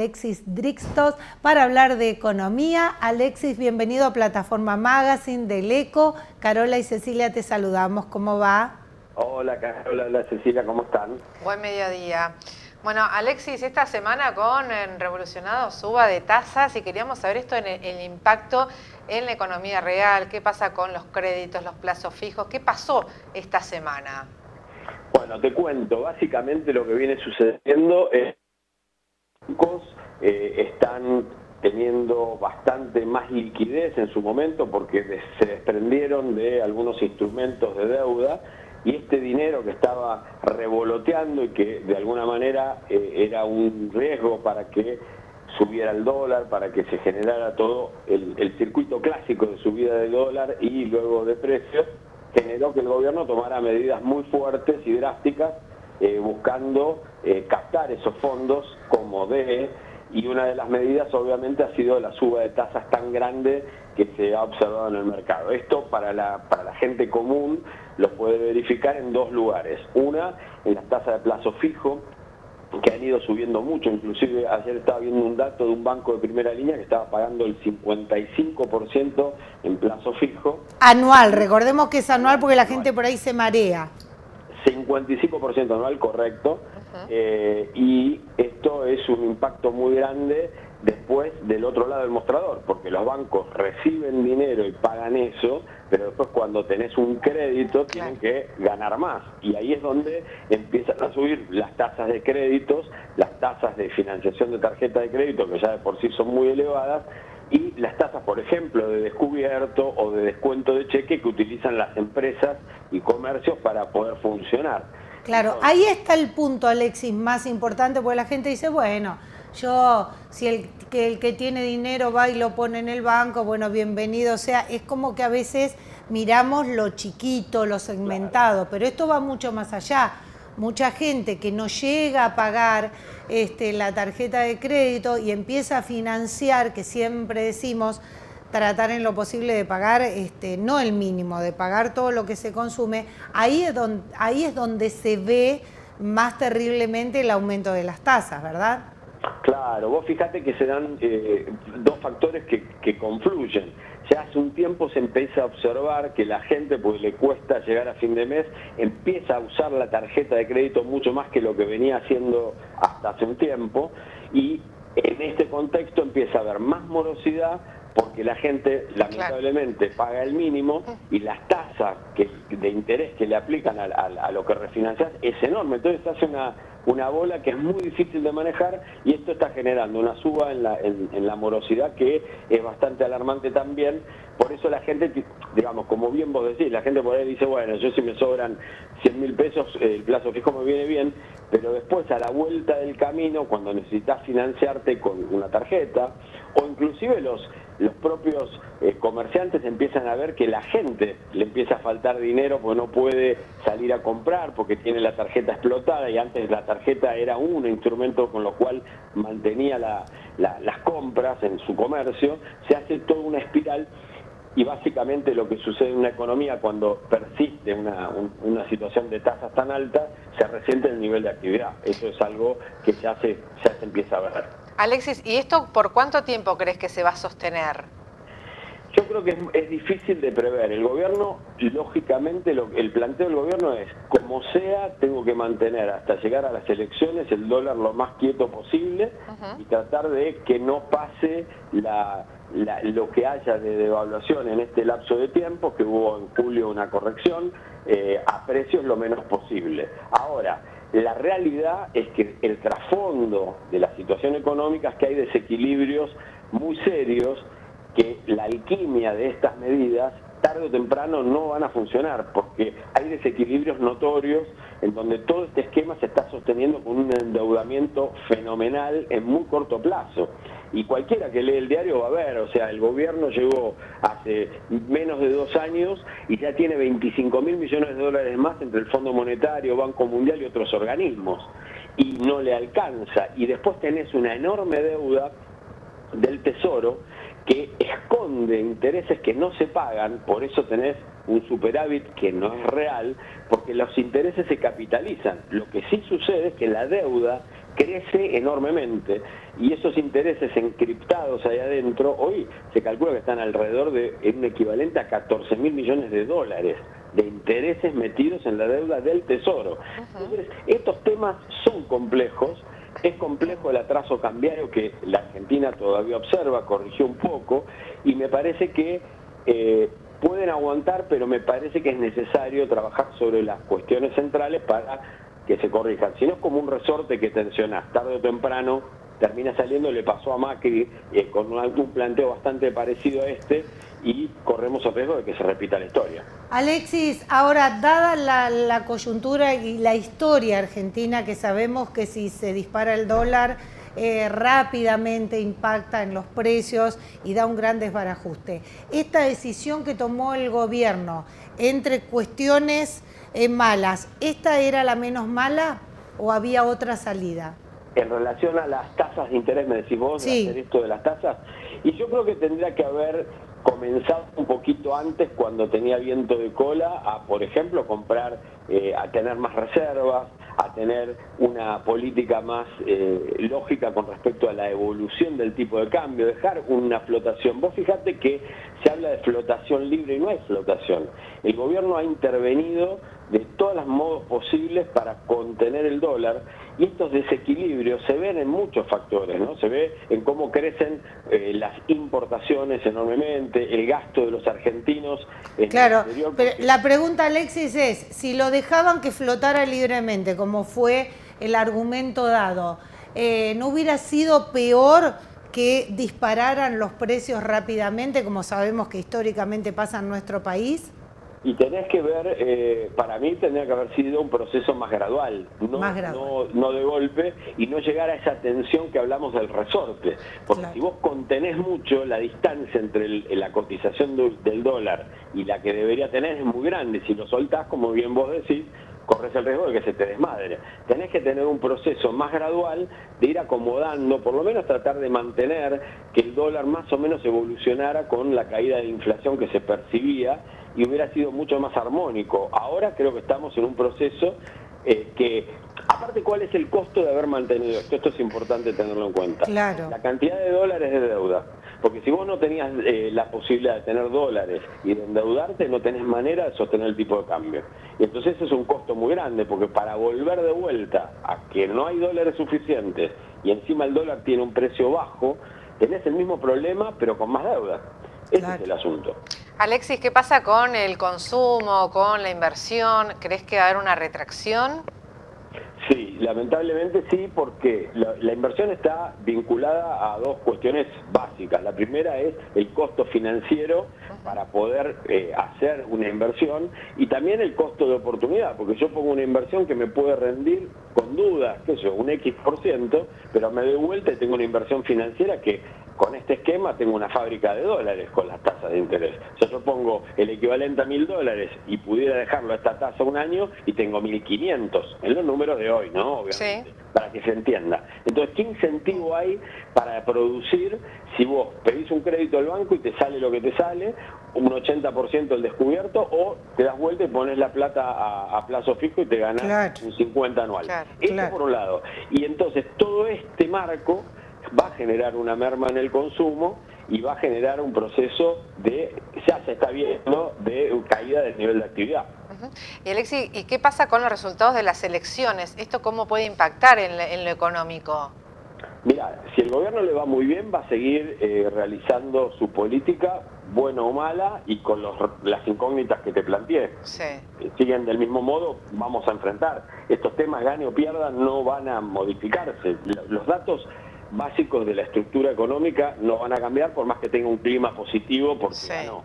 Alexis Drixtos para hablar de economía. Alexis, bienvenido a Plataforma Magazine del ECO. Carola y Cecilia te saludamos. ¿Cómo va? Hola Carola, hola Cecilia, ¿cómo están? Buen mediodía. Bueno, Alexis, esta semana con revolucionado suba de tasas y queríamos saber esto en el impacto en la economía real, qué pasa con los créditos, los plazos fijos, qué pasó esta semana. Bueno, te cuento, básicamente lo que viene sucediendo es que los bancos están teniendo bastante más liquidez en su momento porque se desprendieron de algunos instrumentos de deuda y este dinero que estaba revoloteando y que de alguna manera era un riesgo para que subiera el dólar, para que se generara todo el circuito clásico de subida del dólar y luego de precios, generó que el gobierno tomara medidas muy fuertes y drásticas buscando captar esos fondos como debe, y una de las medidas obviamente ha sido la suba de tasas tan grande que se ha observado en el mercado. Esto para la gente común lo puede verificar en dos lugares. Una, en las tasas de plazo fijo, que han ido subiendo mucho. Inclusive ayer estaba viendo un dato de un banco de primera línea que estaba pagando el 55% en plazo fijo. Anual, recordemos que es anual porque la gente por ahí se marea. 55% anual, correcto. Y esto es un impacto muy grande después del otro lado del mostrador, porque los bancos reciben dinero y pagan eso, pero después cuando tenés un crédito tienen que ganar más, y ahí es donde empiezan a subir las tasas de créditos, las tasas de financiación de tarjeta de crédito, que ya de por sí son muy elevadas, y las tasas, por ejemplo, de descubierto o de descuento de cheque que utilizan las empresas y comercios para poder funcionar. Claro, ahí está el punto, Alexis, más importante, porque la gente dice, bueno, si el que tiene dinero va y lo pone en el banco, bueno, bienvenido. O sea, es como que a veces miramos lo chiquito, lo segmentado, pero esto va mucho más allá. Mucha gente que no llega a pagar la tarjeta de crédito y empieza a financiar, que siempre decimos, tratar en lo posible de pagar no el mínimo, de pagar todo lo que se consume, ahí es donde se ve más terriblemente el aumento de las tasas, ¿verdad? Claro, vos fíjate que se dan dos factores que confluyen. Ya hace un tiempo se empieza a observar que la gente, pues le cuesta llegar a fin de mes, empieza a usar la tarjeta de crédito mucho más que lo que venía haciendo hasta hace un tiempo, y en este contexto empieza a haber más morosidad porque la gente lamentablemente paga el mínimo y las tasas de interés que le aplican a lo que refinancias es enorme. Entonces hace una bola que es muy difícil de manejar, y esto está generando una suba en la morosidad que es bastante alarmante también. Por eso la gente, digamos, como bien vos decís, la gente por ahí dice, bueno, yo si me sobran 100.000 pesos, el plazo fijo me viene bien, pero después a la vuelta del camino, cuando necesitas financiarte con una tarjeta, o inclusive los propios comerciantes empiezan a ver que la gente le empieza a faltar dinero porque no puede salir a comprar, porque tiene la tarjeta explotada, y antes la tarjeta era un instrumento con lo cual mantenía las compras en su comercio. Se hace toda una espiral, y básicamente lo que sucede en una economía cuando persiste una situación de tasas tan altas, se resiente el nivel de actividad. Eso es algo que ya se empieza a ver. Alexis, ¿y esto por cuánto tiempo crees que se va a sostener? Yo creo que es difícil de prever. El gobierno, lógicamente, el planteo del gobierno es, como sea, tengo que mantener hasta llegar a las elecciones el dólar lo más quieto posible y tratar de que no pase lo que haya de devaluación en este lapso de tiempo, que hubo en julio una corrección, a precios lo menos posible. Ahora, la realidad es que el trasfondo de la situación económica es que hay desequilibrios muy serios, que la alquimia de estas medidas tarde o temprano no van a funcionar, porque hay desequilibrios notorios en donde todo este esquema se está sosteniendo con un endeudamiento fenomenal en muy corto plazo. Y cualquiera que lee el diario va a ver, o sea, el gobierno llegó hace menos de 2 años y ya tiene 25.000 millones de dólares más entre el Fondo Monetario, Banco Mundial y otros organismos, y no le alcanza. Y después tenés una enorme deuda del Tesoro que esconde intereses que no se pagan, por eso tenés un superávit que no es real, porque los intereses se capitalizan. Lo que sí sucede es que la deuda crece enormemente y esos intereses encriptados ahí adentro, hoy se calcula que están alrededor de un equivalente a 14.000 millones de dólares de intereses metidos en la deuda del Tesoro. Entonces, estos temas son complejos. Es complejo el atraso cambiario que la Argentina todavía observa, corrigió un poco, y me parece que pueden aguantar, pero me parece que es necesario trabajar sobre las cuestiones centrales para que se corrijan. Si no es como un resorte que tensionás, tarde o temprano termina saliendo, le pasó a Macri con un planteo bastante parecido a este, y corremos el riesgo de que se repita la historia. Alexis, ahora, dada la coyuntura y la historia argentina, que sabemos que si se dispara el dólar, rápidamente impacta en los precios y da un gran desbarajuste. Esta decisión que tomó el gobierno entre cuestiones malas, ¿esta era la menos mala o había otra salida? En relación a las tasas de interés, me decís vos, sí, de hacer esto de las tasas, y yo creo que tendría que haber comenzado un poquito antes, cuando tenía viento de cola, a, por ejemplo, comprar, a tener más reservas, a tener una política más lógica con respecto a la evolución del tipo de cambio, dejar una flotación. Vos fijate que se habla de flotación libre y no hay flotación. El gobierno ha intervenido de todos los modos posibles para contener el dólar, y estos desequilibrios se ven en muchos factores, ¿no? Se ve en cómo crecen las importaciones enormemente, el gasto de los argentinos en claro, el exterior. Pero la pregunta, Alexis, es, si lo dejaban que flotara libremente, como fue el argumento dado, ¿no hubiera sido peor que dispararan los precios rápidamente, como sabemos que históricamente pasa en nuestro país? Y tenés que ver, para mí tendría que haber sido un proceso más gradual, no de golpe, y no llegar a esa tensión que hablamos del resorte. Porque claro, si vos contenés mucho, la distancia entre la cotización del dólar y la que debería tener es muy grande. Si lo soltás, como bien vos decís, corres el riesgo de que se te desmadre. Tenés que tener un proceso más gradual de ir acomodando, por lo menos tratar de mantener que el dólar más o menos evolucionara con la caída de la inflación que se percibía, y hubiera sido mucho más armónico. Ahora creo que estamos en un proceso que, aparte, ¿cuál es el costo de haber mantenido esto? Esto es importante tenerlo en cuenta. Claro. La cantidad de dólares de deuda. Porque si vos no tenías la posibilidad de tener dólares y de endeudarte, no tenés manera de sostener el tipo de cambio. Y entonces eso es un costo muy grande, porque para volver de vuelta a que no hay dólares suficientes y encima el dólar tiene un precio bajo, tenés el mismo problema pero con más deuda. Ese es el asunto. Alexis, ¿qué pasa con el consumo, con la inversión? ¿Crees que va a haber una retracción? Sí, lamentablemente sí, porque la inversión está vinculada a dos cuestiones básicas. La primera es el costo financiero para poder hacer una inversión, y también el costo de oportunidad, porque yo pongo una inversión que me puede rendir con dudas, qué sé yo, un X%, pero me doy vuelta y tengo una inversión financiera que con este esquema tengo una fábrica de dólares con las tasas de interés. O sea, yo pongo el equivalente a $1.000 y pudiera dejarlo a esta tasa un año y tengo 1.500 en los números de hoy, ¿no? Obviamente, sí, para que se entienda. Entonces, ¿qué incentivo hay para producir si vos pedís un crédito al banco y te sale lo que te sale, un 80% el descubierto, o te das vuelta y pones la plata a plazo fijo y te ganas, claro, un 50 anual? Claro, esto, claro, por un lado. Y entonces todo este marco va a generar una merma en el consumo y va a generar un proceso de, ya se está viendo, de caída del nivel de actividad. Y Alexis, ¿y qué pasa con los resultados de las elecciones? ¿Esto cómo puede impactar en lo económico? Mira, si el gobierno le va muy bien, va a seguir realizando su política, buena o mala, y con las incógnitas que te planteé. Sí. Siguen del mismo modo, vamos a enfrentar. Estos temas, gane o pierda, no van a modificarse. Los datos básicos de la estructura económica no van a cambiar por más que tenga un clima positivo, porque sí, ganó.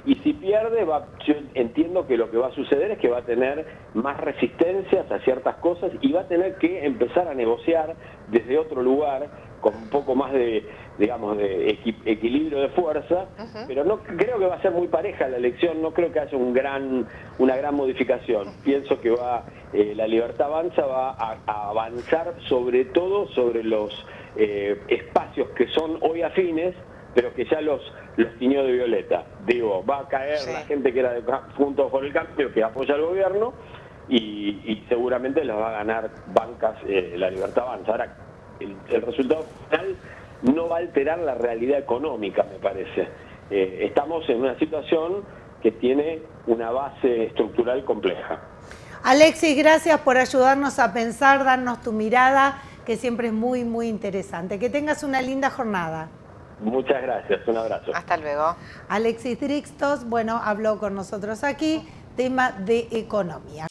Y si pierde, yo entiendo que lo que va a suceder es que va a tener más resistencias a ciertas cosas y va a tener que empezar a negociar desde otro lugar, con un poco más de, digamos, de equilibrio de fuerza, pero no creo que va a ser muy pareja la elección, no creo que haya una gran modificación. Pienso que la Libertad Avanza va a avanzar sobre todo sobre los espacios que son hoy afines, pero que ya los tiñó de violeta. Digo, va a caer la gente que era de Juntos por el Cambio, que apoya al gobierno, y seguramente las va a ganar bancas, La Libertad Avanza. Ahora, el resultado final no va a alterar la realidad económica, me parece. Estamos en una situación que tiene una base estructural compleja. Alexis, gracias por ayudarnos a pensar, darnos tu mirada, que siempre es muy, muy interesante. Que tengas una linda jornada. Muchas gracias, un abrazo. Hasta luego. Alexis Drixtos, bueno, habló con nosotros aquí, tema de economía.